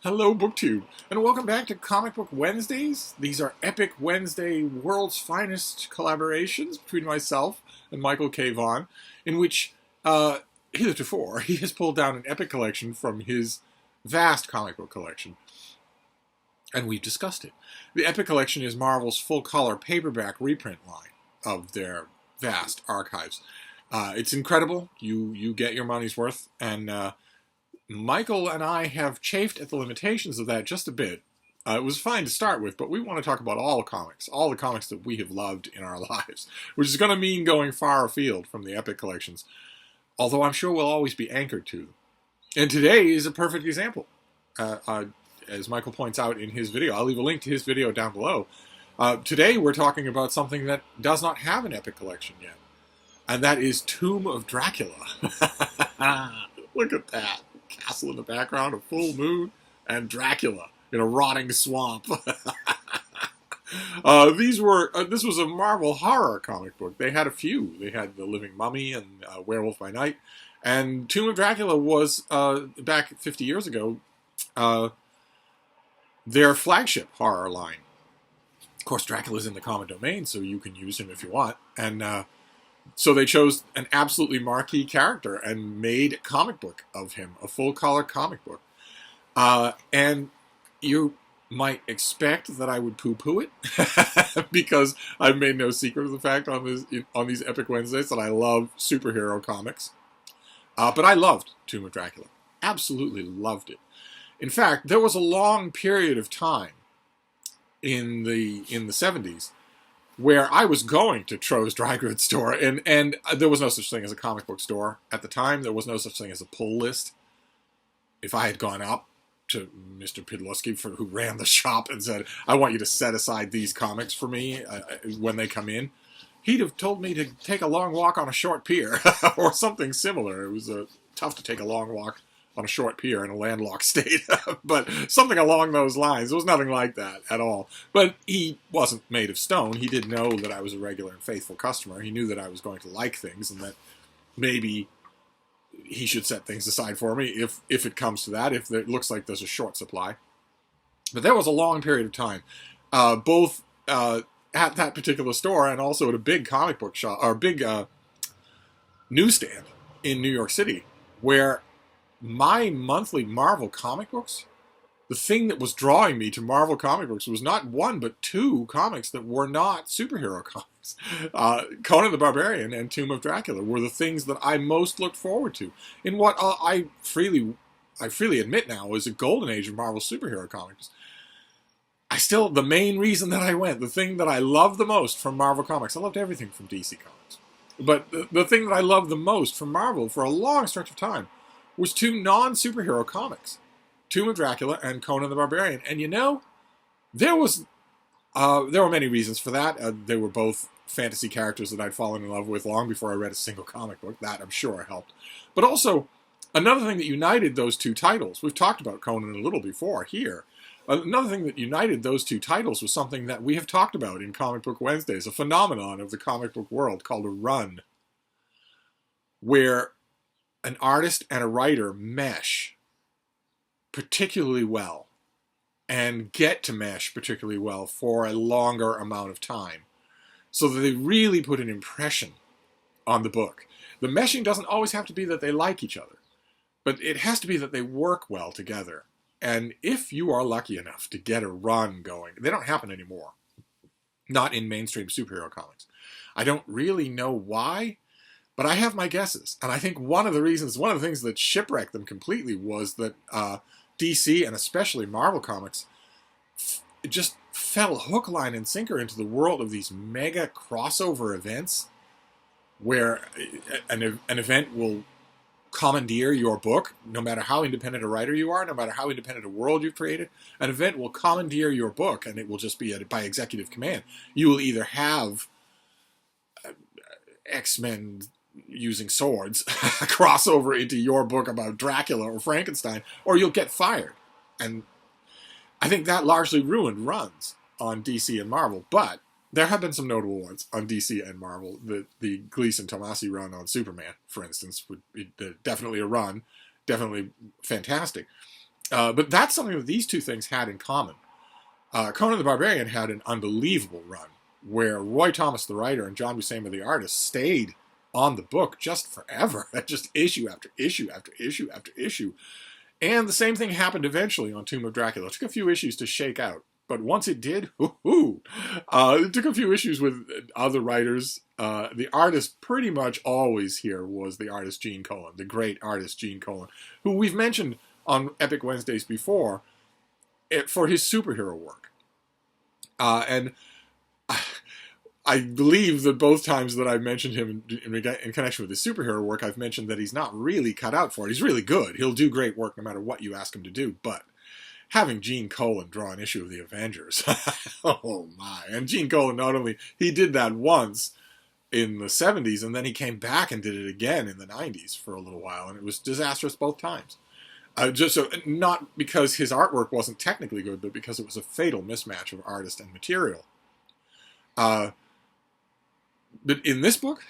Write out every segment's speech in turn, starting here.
Hello, BookTube, and welcome back to Comic Book Wednesdays. These are Epic Wednesday World's Finest collaborations between myself and Michael K Vaughan, in which, heretofore, he has pulled down an epic collection from his vast comic book collection, and we've discussed it. The epic collection is Marvel's full-color paperback reprint line of their vast archives. It's incredible. You get your money's worth, and Michael and I have chafed at the limitations of that just a bit. It was fine to start with, but we want to talk about all the comics that we have loved in our lives, which is going to mean going far afield from the epic collections, although I'm sure we'll always be anchored to them. And today is a perfect example. As Michael points out in his video, I'll leave a link to his video down below. Today we're talking about something that does not have an epic collection yet, and that is Tomb of Dracula. Look at that. Castle in the background, a full moon, and Dracula in a rotting swamp. This was a Marvel horror comic book. They had a few. They had The Living Mummy and Werewolf by Night. And Tomb of Dracula was, back 50 years ago, their flagship horror line. Of course, Dracula's in the common domain, so you can use him if you want. And so they chose an absolutely marquee character and made a comic book of him, a full-color comic book. And you might expect that I would poo-poo it, because I've made no secret of the fact on these Epic Wednesdays that I love superhero comics. But I loved Tomb of Dracula. Absolutely loved it. In fact, there was a long period of time in the 70s where I was going to Tro's dry goods store, and there was no such thing as a comic book store at the time. There was no such thing as a pull list. If I had gone up to Mr. Pidlowski, who ran the shop, and said, I want you to set aside these comics for me when they come in, he'd have told me to take a long walk on a short pier, or something similar. It was tough to take a long walk on a short pier in a landlocked state, but something along those lines. There was nothing like that at all. But he wasn't made of stone. He did know that I was a regular and faithful customer. He knew that I was going to like things, and that maybe he should set things aside for me if it comes to that, if it looks like there's a short supply. But there was a long period of time, both at that particular store and also at a big comic book shop, or big newsstand in New York City, where my monthly Marvel comic books, the thing that was drawing me to Marvel comic books was not one but two comics that were not superhero comics. Conan the Barbarian and Tomb of Dracula were the things that I most looked forward to in what I freely admit now is a golden age of Marvel superhero comics. The main reason that I went, the thing that I loved the most from Marvel Comics, I loved everything from DC Comics, but the thing that I loved the most from Marvel for a long stretch of time was two non-superhero comics, Tomb of Dracula and Conan the Barbarian. And there were many reasons for that. They were both fantasy characters that I'd fallen in love with long before I read a single comic book. That, I'm sure, helped. But also, another thing that united those two titles, we've talked about Conan a little before here, another thing that united those two titles was something that we have talked about in Comic Book Wednesdays, a phenomenon of the comic book world called a run, where an artist and a writer mesh particularly well and get to mesh particularly well for a longer amount of time, so that they really put an impression on the book. The meshing doesn't always have to be that they like each other, but it has to be that they work well together. And if you are lucky enough to get a run going, they don't happen anymore. Not in mainstream superhero comics. I don't really know why, but I have my guesses. And I think one of the things that shipwrecked them completely was that DC, and especially Marvel Comics, just fell hook, line, and sinker into the world of these mega crossover events, where an event will commandeer your book, no matter how independent a writer you are, no matter how independent a world you've created. An event will commandeer your book, and it will just be by executive command. You will either have X-Men using swords crossover into your book about Dracula or Frankenstein, or you'll get fired. And I think that largely ruined runs on DC and Marvel, but there have been some notable ones on DC and Marvel. The Gleason-Tomasi run on Superman, for instance, would be definitely a run, definitely fantastic. But that's something that these two things had in common. Conan the Barbarian had an unbelievable run where Roy Thomas, the writer, and John Buscema, the artist, stayed on the book just forever, just issue after issue after issue after issue. And the same thing happened eventually on Tomb of Dracula. It took a few issues to shake out, but once it did, it took a few issues with other writers. The artist pretty much always here was the artist Gene Colan, the great artist Gene Colan, who we've mentioned on Epic Wednesdays before for his superhero work. And I believe that both times that I've mentioned him in connection with his superhero work, I've mentioned that he's not really cut out for it. He's really good. He'll do great work no matter what you ask him to do. But having Gene Colan draw an issue of the Avengers, oh my. And Gene Colan, not only, he did that once in the 70s, and then he came back and did it again in the 90s for a little while, and it was disastrous both times. Not because his artwork wasn't technically good, but because it was a fatal mismatch of artist and material. But in this book,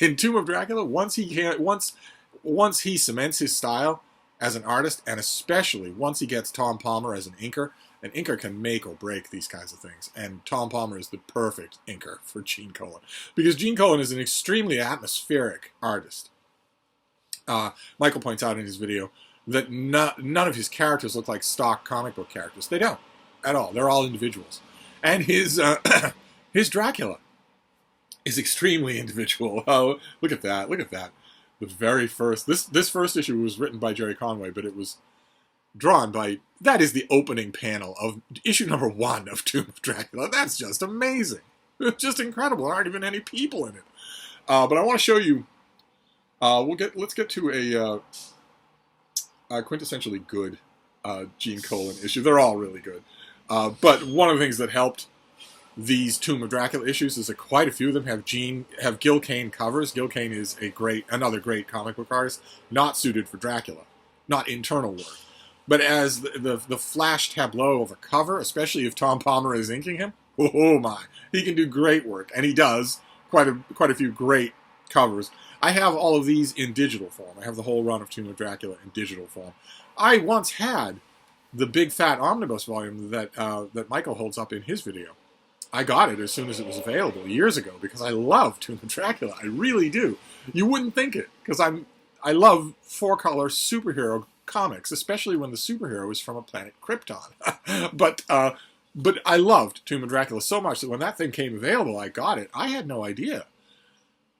in Tomb of Dracula, once he cements his style as an artist, and especially once he gets Tom Palmer as an inker can make or break these kinds of things. And Tom Palmer is the perfect inker for Gene Colan, because Gene Colan is an extremely atmospheric artist. Michael points out in his video that none of his characters look like stock comic book characters. They don't at all. They're all individuals. And his Dracula is extremely individual. Oh, look at that. Look at that. The very first... This first issue was written by Jerry Conway, but it was drawn by... That is the opening panel of issue number 1 of Tomb of Dracula. That's just amazing. It's just incredible. There aren't even any people in it. But I want to show you... Let's get to a quintessentially good Gene Colan issue. They're all really good. But one of the things that helped these Tomb of Dracula issues is that quite a few of them have Gill Kane covers. Gill Kane is another great comic book artist, not suited for Dracula, not internal work, but as the flash tableau of a cover, especially if Tom Palmer is inking him. Oh my, he can do great work, and he does quite a few great covers. I have all of these in digital form. I have the whole run of Tomb of Dracula in digital form. I once had the big fat omnibus volume that Michael holds up in his video. I got it as soon as it was available years ago because I love Tomb of Dracula. I really do. You wouldn't think it because I love 4-color superhero comics, especially when the superhero is from a planet Krypton. But I loved Tomb of Dracula so much that when that thing came available, I got it. I had no idea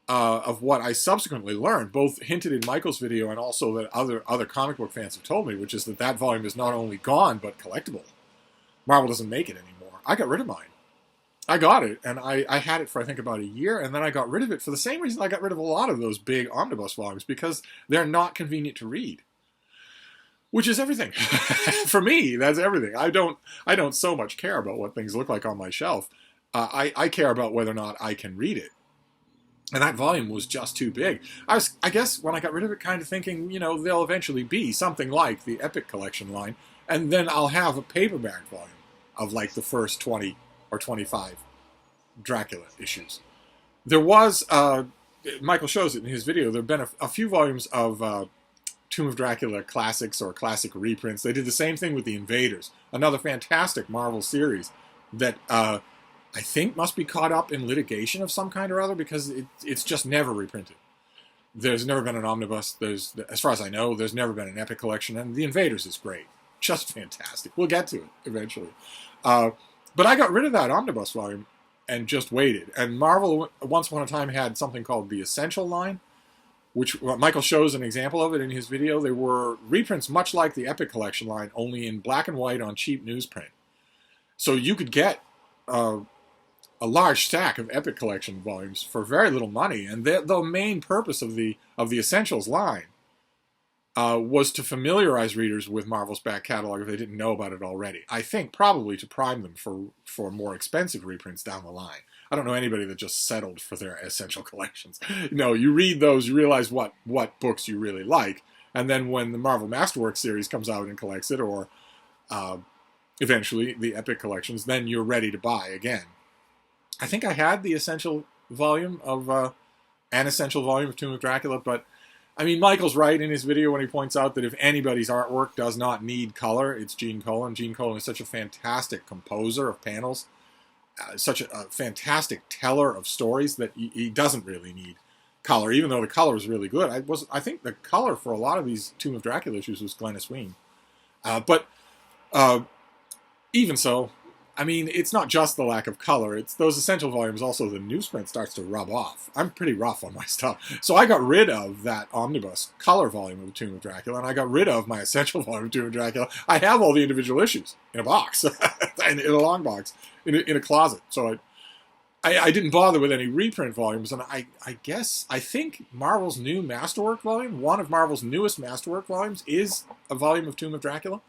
of what I subsequently learned, both hinted in Michael's video and also that other comic book fans have told me, which is that volume is not only gone but collectible. Marvel doesn't make it anymore. I got rid of mine. I got it, and I had it for, I think, about a year, and then I got rid of it for the same reason I got rid of a lot of those big omnibus volumes, because they're not convenient to read. Which is everything. For me, that's everything. I don't so much care about what things look like on my shelf. I care about whether or not I can read it. And that volume was just too big. I guess, when I got rid of it, kind of thinking, they'll eventually be something like the Epic Collection line, and then I'll have a paperback volume of, like, the first 20 or 25 Dracula issues. There was, Michael shows it in his video, there have been a few volumes of Tomb of Dracula classics or classic reprints. They did the same thing with The Invaders, another fantastic Marvel series that I think must be caught up in litigation of some kind or other because it's just never reprinted. There's never been an omnibus. As far as I know, there's never been an Epic Collection, and The Invaders is great. Just fantastic. We'll get to it eventually. But I got rid of that omnibus volume and just waited. And Marvel, once upon a time, had something called the Essential line, which Michael shows an example of it in his video. They were reprints much like the Epic Collection line, only in black and white on cheap newsprint. So you could get a large stack of Epic Collection volumes for very little money. And the main purpose of the Essentials line was to familiarize readers with Marvel's back catalog if they didn't know about it already. I think probably to prime them for more expensive reprints down the line. I don't know anybody that just settled for their essential collections. No, you read those, you realize what books you really like, and then when the Marvel Masterworks series comes out and collects it, or eventually the Epic Collections, then you're ready to buy again. I think I had the essential volume of an essential volume of Tomb of Dracula, but I mean, Michael's right in his video when he points out that if anybody's artwork does not need color, it's Gene Colan. Gene Colan is such a fantastic composer of panels, such a fantastic teller of stories that he doesn't really need color, even though the color is really good. I think the color for a lot of these Tomb of Dracula issues was Glennis Wein. But even so, I mean, it's not just the lack of color. It's those essential volumes. Also, the newsprint starts to rub off. I'm pretty rough on my stuff. So I got rid of that omnibus color volume of Tomb of Dracula, and I got rid of my essential volume of Tomb of Dracula. I have all the individual issues in a box, in a long box, in a closet. So I didn't bother with any reprint volumes, and I think Marvel's new Masterwork volume, one of Marvel's newest Masterwork volumes, is a volume of Tomb of Dracula.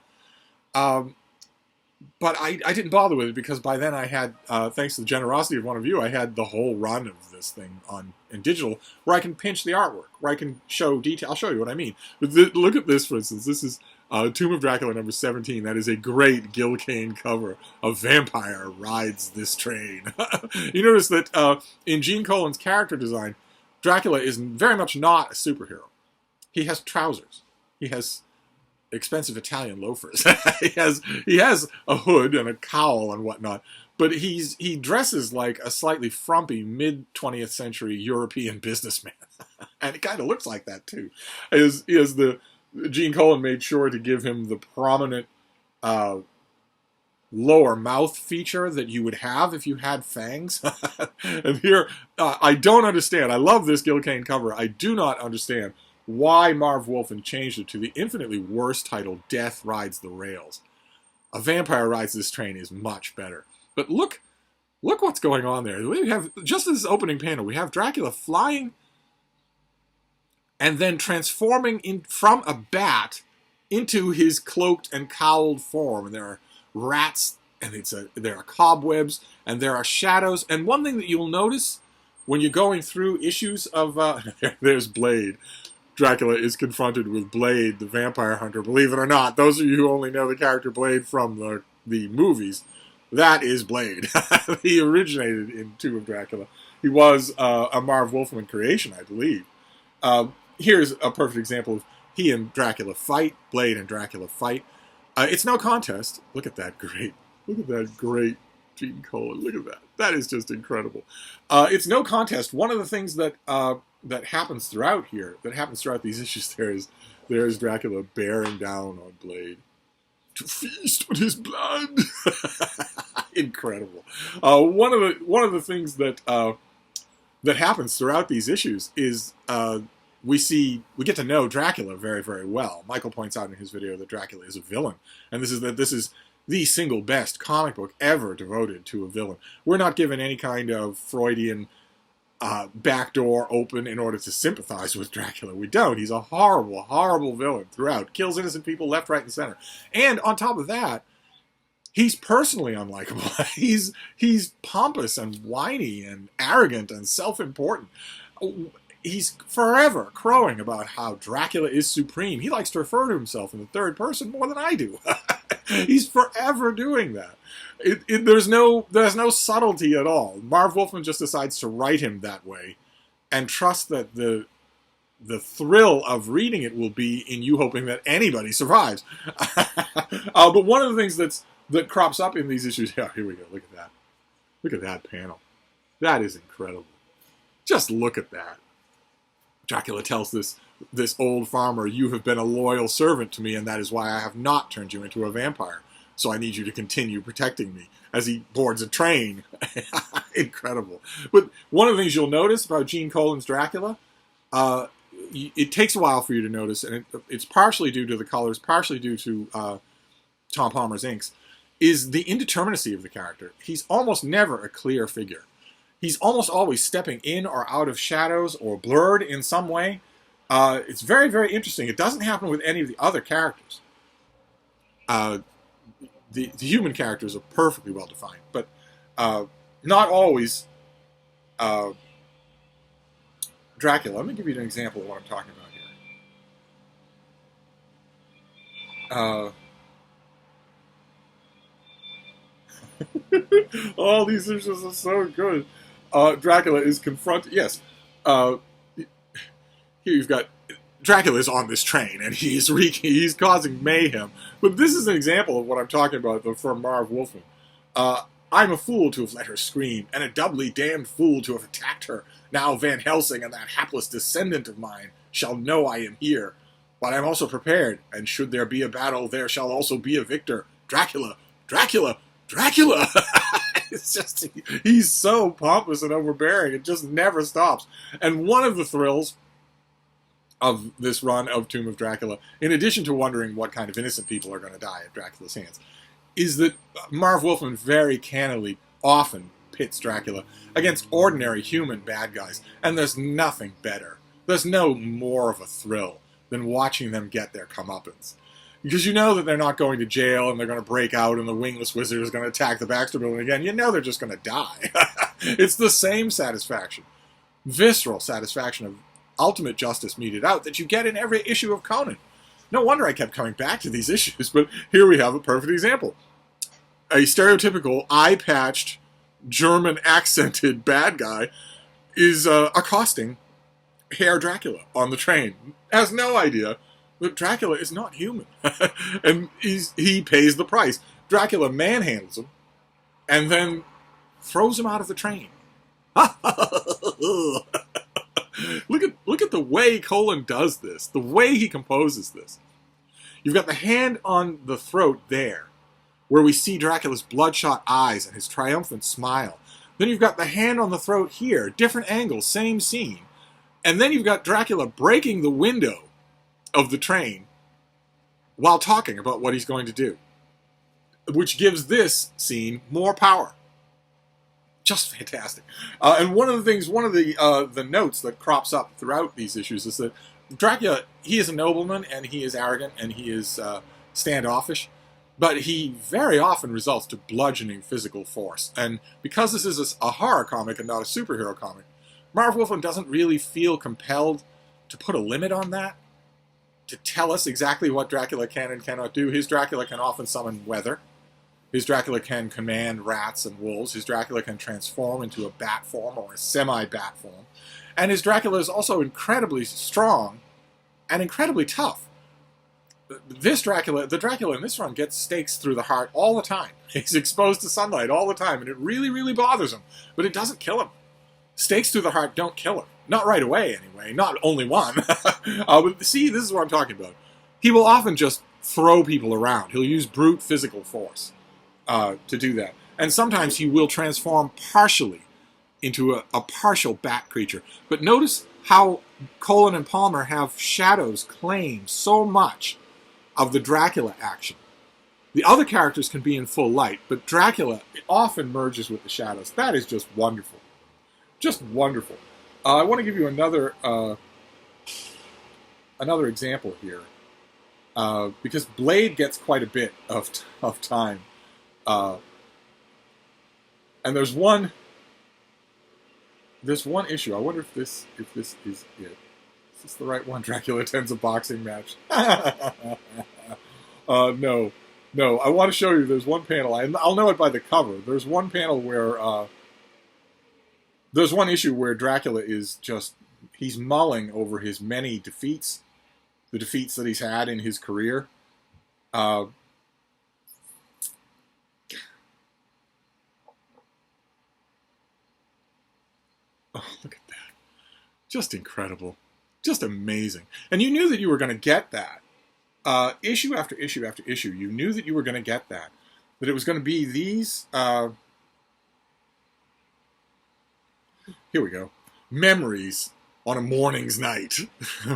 But I didn't bother with it because by then I had, thanks to the generosity of one of you, I had the whole run of this thing in digital where I can pinch the artwork, where I can show detail. I'll show you what I mean. Look at this, for instance. This is Tomb of Dracula number 17. That is a great Gill Kane cover. A vampire rides this train. You notice that in Gene Colan's character design, Dracula is very much not a superhero. He has trousers. He has expensive Italian loafers. he has a hood and a cowl and whatnot, but he dresses like a slightly frumpy mid-20th century European businessman. And it kind of looks like that too. Gene Colan made sure to give him the prominent lower mouth feature that you would have if you had fangs. And here, I don't understand. I love this Gill Kane cover. I do not understand why Marv Wolfman changed it to the infinitely worse title, Death Rides the Rails. A Vampire Rides This Train is much better. But look what's going on there. We have, just this opening panel, we have Dracula flying and then transforming from a bat into his cloaked and cowled form. And there are rats, and there are cobwebs, and there are shadows. And one thing that you'll notice when you're going through issues of... there's Blade. Dracula is confronted with Blade, the vampire hunter. Believe it or not, those of you who only know the character Blade from the movies, that is Blade. He originated in Tomb of Dracula. He was a Marv Wolfman creation, I believe. Here's a perfect example of he and Dracula fight, Blade and Dracula fight. It's no contest. Look at that great Gene Colan. Look at that. That is just incredible. It's no contest. One of the things that happens throughout these issues, there's Dracula bearing down on Blade to feast on his blood. Incredible. One of the things that happens throughout these issues is we get to know Dracula very, very well. Michael points out in his video that Dracula is a villain, and this is the single best comic book ever devoted to a villain. We're not given any kind of Freudian backdoor open in order to sympathize with Dracula. We don't. He's a horrible, horrible villain throughout. Kills innocent people left, right, and center. And on top of that, he's personally unlikable. He's pompous and whiny and arrogant and self-important. He's forever crowing about how Dracula is supreme. He likes to refer to himself in the third person more than I do. He's forever doing that. There's no subtlety at all. Marv Wolfman just decides to write him that way and trust that the thrill of reading it will be in you hoping that anybody survives. But one of the things that crops up in these issues, here we go, look at that. Look at that panel. That is incredible. Just look at that. Dracula tells this old farmer, "You have been a loyal servant to me, and that is why I have not turned you into a vampire. So I need you to continue protecting me," as he boards a train. Incredible. But one of the things you'll notice about Gene Colan's Dracula, it takes a while for you to notice, and it's partially due to the colors, partially due to Tom Palmer's inks, is the indeterminacy of the character. He's almost never a clear figure. He's almost always stepping in or out of shadows or blurred in some way. It's very, very interesting. It doesn't happen with any of the other characters. The human characters are perfectly well defined, but not always Dracula. Let me give you an example of what I'm talking about here. All these issues are so good. Dracula is confronted. Yes. Here you've got Dracula is on this train, and he's causing mayhem. But this is an example of what I'm talking about from Marv Wolfman. I'm a fool to have let her scream, and a doubly damned fool to have attacked her. Now Van Helsing and that hapless descendant of mine shall know I am here. But I am also prepared, and should there be a battle, there shall also be a victor. Dracula! Dracula! Dracula! It's just, he's so pompous and overbearing, it just never stops. And one of the thrills of this run of Tomb of Dracula, in addition to wondering what kind of innocent people are going to die at Dracula's hands, is that Marv Wolfman very cannily often pits Dracula against ordinary human bad guys, and there's nothing better. There's no more of a thrill than watching them get their comeuppance. Because you know that they're not going to jail, and they're going to break out, and the Wingless Wizard is going to attack the Baxter Building again. You know they're just going to die. It's the same satisfaction, visceral satisfaction of ultimate justice meted out that you get in every issue of Conan. No wonder I kept coming back to these issues, but here we have a perfect example. A stereotypical, eye-patched, German-accented bad guy is accosting Herr Dracula on the train. Has no idea that Dracula is not human. And he pays the price. Dracula manhandles him and then throws him out of the train. Look at the way Colin does this, the way he composes this. You've got the hand on the throat there, where we see Dracula's bloodshot eyes and his triumphant smile. Then you've got the hand on the throat here, different angle, same scene. And then you've got Dracula breaking the window of the train while talking about what he's going to do, which gives this scene more power. Just fantastic. And one of the notes that crops up throughout these issues is that Dracula, he is a nobleman, and he is arrogant, and he is standoffish, but he very often results to bludgeoning physical force. And because this is a horror comic and not a superhero comic, Marv Wolfman doesn't really feel compelled to put a limit on that, to tell us exactly what Dracula can and cannot do. His Dracula can often summon weather. His Dracula can command rats and wolves. His Dracula can transform into a bat form or a semi-bat form. And his Dracula is also incredibly strong and incredibly tough. The Dracula in this run gets stakes through the heart all the time. He's exposed to sunlight all the time, and it really, really bothers him. But it doesn't kill him. Stakes through the heart don't kill him. Not right away, anyway. Not only one. But see, this is what I'm talking about. He will often just throw people around. He'll use brute physical force to do that. And sometimes he will transform partially into a partial bat creature. But notice how Colin and Palmer have shadows claim so much of the Dracula action. The other characters can be in full light, but Dracula often merges with the shadows. That is just wonderful. Just wonderful. I want to give you another example here, because Blade gets quite a bit of time, and there's one issue. I wonder if this is it. Is this the right one? Dracula attends a boxing match. No. I want to show you. There's one panel. I'll know it by the cover. There's one panel where. There's one issue where Dracula is just, he's mulling over his many defeats, the defeats that he's had in his career. Oh, look at that. Just incredible. Just amazing. And you knew that you were going to get that. Issue after issue after issue, you knew that you were going to get that. That it was going to be these... Here we go. Memories on a morning's night.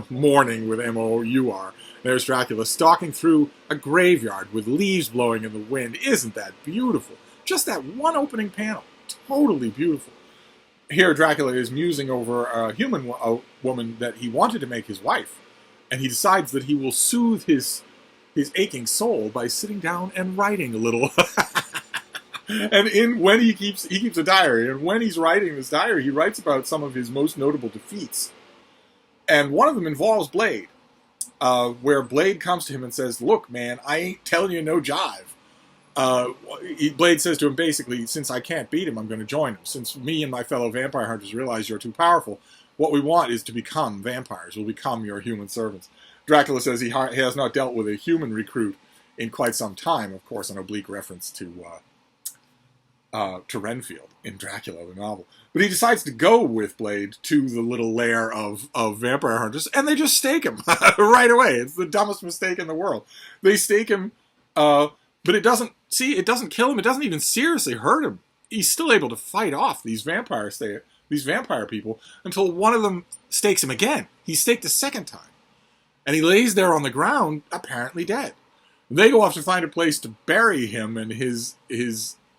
Morning with M-O-U-R. There's Dracula stalking through a graveyard with leaves blowing in the wind. Isn't that beautiful? Just that one opening panel. Totally beautiful. Here Dracula is musing over a human woman that he wanted to make his wife. And he decides that he will soothe his aching soul by sitting down and writing a little. And when he keeps a diary, and when he's writing this diary, he writes about some of his most notable defeats. And one of them involves Blade, where Blade comes to him and says, "Look, man, I ain't telling you no jive." Blade says to him basically, "Since I can't beat him, I'm going to join him. Since me and my fellow vampire hunters realize you're too powerful, What we want is to become vampires. We'll become your human servants. Dracula says he has not dealt with a human recruit in quite some time, of course, an oblique reference to Renfield in Dracula, the novel. But he decides to go with Blade to the little lair of vampire hunters, and they just stake him right away. It's the dumbest mistake in the world. They stake him, but it doesn't kill him. It doesn't even seriously hurt him. He's still able to fight off these vampire people until one of them stakes him again. He's staked a second time. And he lays there on the ground, apparently dead. They go off to find a place to bury him, and his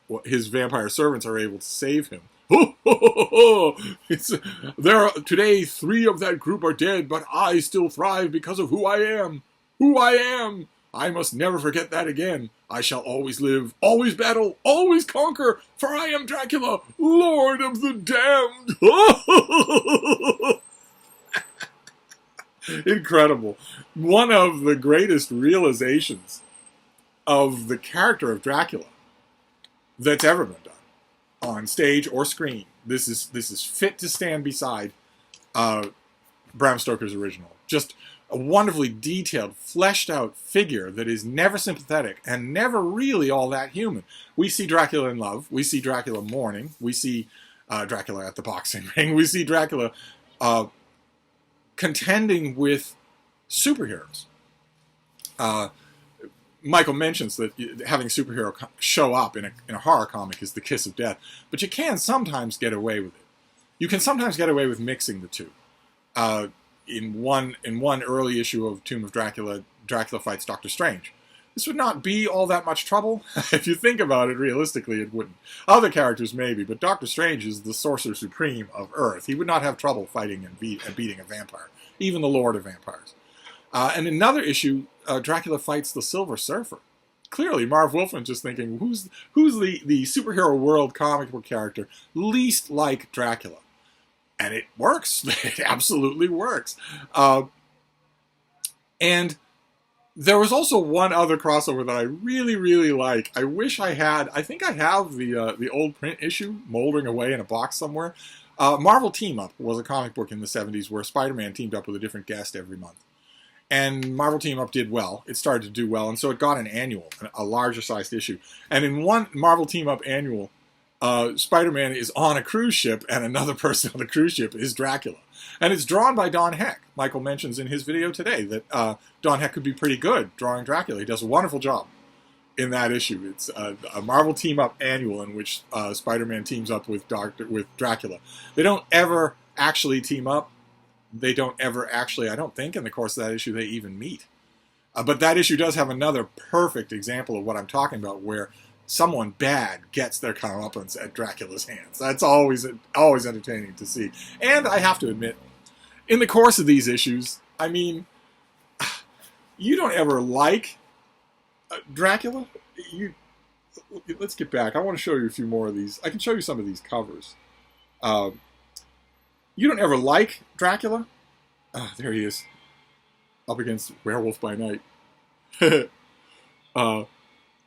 vampire servants are able to save him. Today, 3 of that group are dead, but I still thrive because of who I am. Who I am. I must never forget that again. I shall always live, always battle, always conquer, for I am Dracula, Lord of the Damned. Incredible. One of the greatest realizations of the character of Dracula that's ever been done on stage or screen. This is fit to stand beside Bram Stoker's original. Just a wonderfully detailed, fleshed out figure that is never sympathetic and never really all that human. We see Dracula in love. We see Dracula mourning. We see Dracula at the boxing ring. We see Dracula contending with superheroes. Michael mentions that having a superhero show up in a horror comic is the kiss of death, but you can sometimes get away with it. You can sometimes get away with mixing the two. In one early issue of Tomb of Dracula, Dracula fights Doctor Strange. This would not be all that much trouble. If you think about it realistically, it wouldn't. Other characters maybe, but Doctor Strange is the Sorcerer Supreme of Earth. He would not have trouble fighting and beating a vampire, even the Lord of Vampires. And in another issue, Dracula fights the Silver Surfer. Clearly, Marv Wolfman's just thinking, who's the superhero world comic book character least like Dracula? And it works. It absolutely works. And there was also one other crossover that I really, really like. I wish I had. I think I have the old print issue moldering away in a box somewhere. Marvel Team Up was a comic book in the 70s where Spider-Man teamed up with a different guest every month. And Marvel Team Up did well. It started to do well, and so it got an annual, a larger-sized issue. And in one Marvel Team Up annual, Spider-Man is on a cruise ship, and another person on the cruise ship is Dracula. And it's drawn by Don Heck. Michael mentions in his video today that Don Heck could be pretty good drawing Dracula. He does a wonderful job in that issue. It's a Marvel Team Up annual in which Spider-Man teams up with Dracula. They don't ever actually team up. They don't ever actually, I don't think, in the course of that issue, they even meet. But that issue does have another perfect example of what I'm talking about, where someone bad gets their comeuppance at Dracula's hands. That's always entertaining to see. And I have to admit, in the course of these issues, I mean, you don't ever like Dracula. Let's get back. I want to show you a few more of these. I can show you some of these covers. You don't ever like Dracula? There he is. Up against Werewolf by Night. Look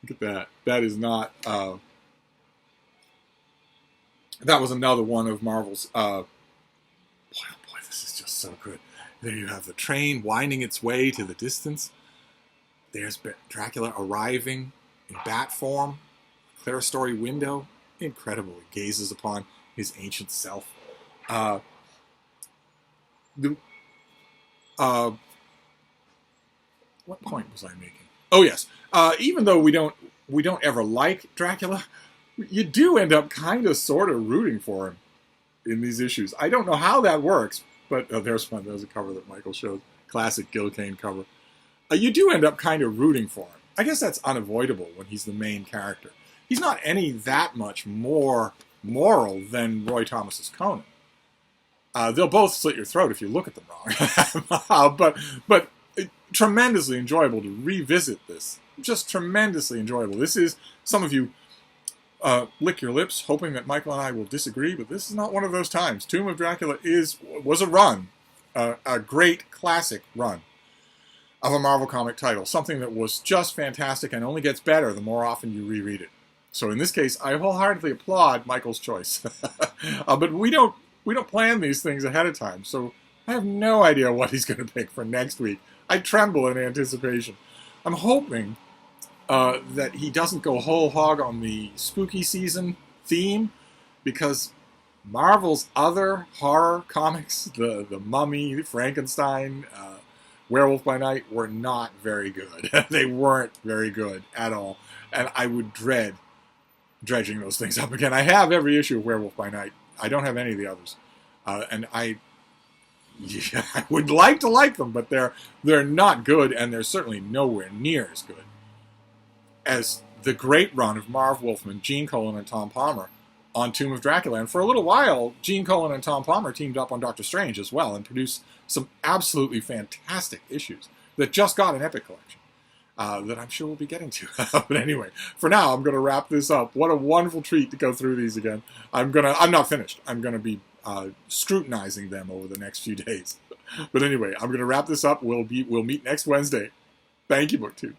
at that. That is not... that was another one of Marvel's... boy, oh boy, this is just so good. There you have the train winding its way to the distance. There's Dracula arriving in bat form. Clerestory window. Incredible. He gazes upon his ancient self. What point was I making? Oh yes. Even though we don't ever like Dracula, you do end up kind of sort of rooting for him in these issues. I don't know how that works, but there's one. There's a cover that Michael showed. Classic Gill Kane cover. You do end up kind of rooting for him. I guess that's unavoidable when he's the main character. He's not any that much more moral than Roy Thomas's Conan. They'll both slit your throat if you look at them wrong. but tremendously enjoyable to revisit this. Just tremendously enjoyable. This is, some of you lick your lips hoping that Michael and I will disagree, but this is not one of those times. Tomb of Dracula was a run, a great classic run of a Marvel comic title. Something that was just fantastic and only gets better the more often you reread it. So in this case, I wholeheartedly applaud Michael's choice. But we don't We don't plan these things ahead of time, so I have no idea what he's going to pick for next week. I tremble in anticipation. I'm hoping that he doesn't go whole hog on the spooky season theme, because Marvel's other horror comics, the Mummy, Frankenstein, Werewolf by Night, were not very good. They weren't very good at all. And I would dread dredging those things up again. I have every issue of Werewolf by Night. I don't have any of the others. And I would like to like them, but they're not good, and they're certainly nowhere near as good as the great run of Marv Wolfman, Gene Colan, and Tom Palmer on Tomb of Dracula. And for a little while, Gene Colan and Tom Palmer teamed up on Doctor Strange as well and produced some absolutely fantastic issues that just got an Epic collection that I'm sure we'll be getting to. But anyway, for now, I'm going to wrap this up. What a wonderful treat to go through these again. I'm not finished. I'm going to be scrutinizing them over the next few days. But anyway, I'm going to wrap this up. We'll meet next Wednesday. Thank you, BookTube.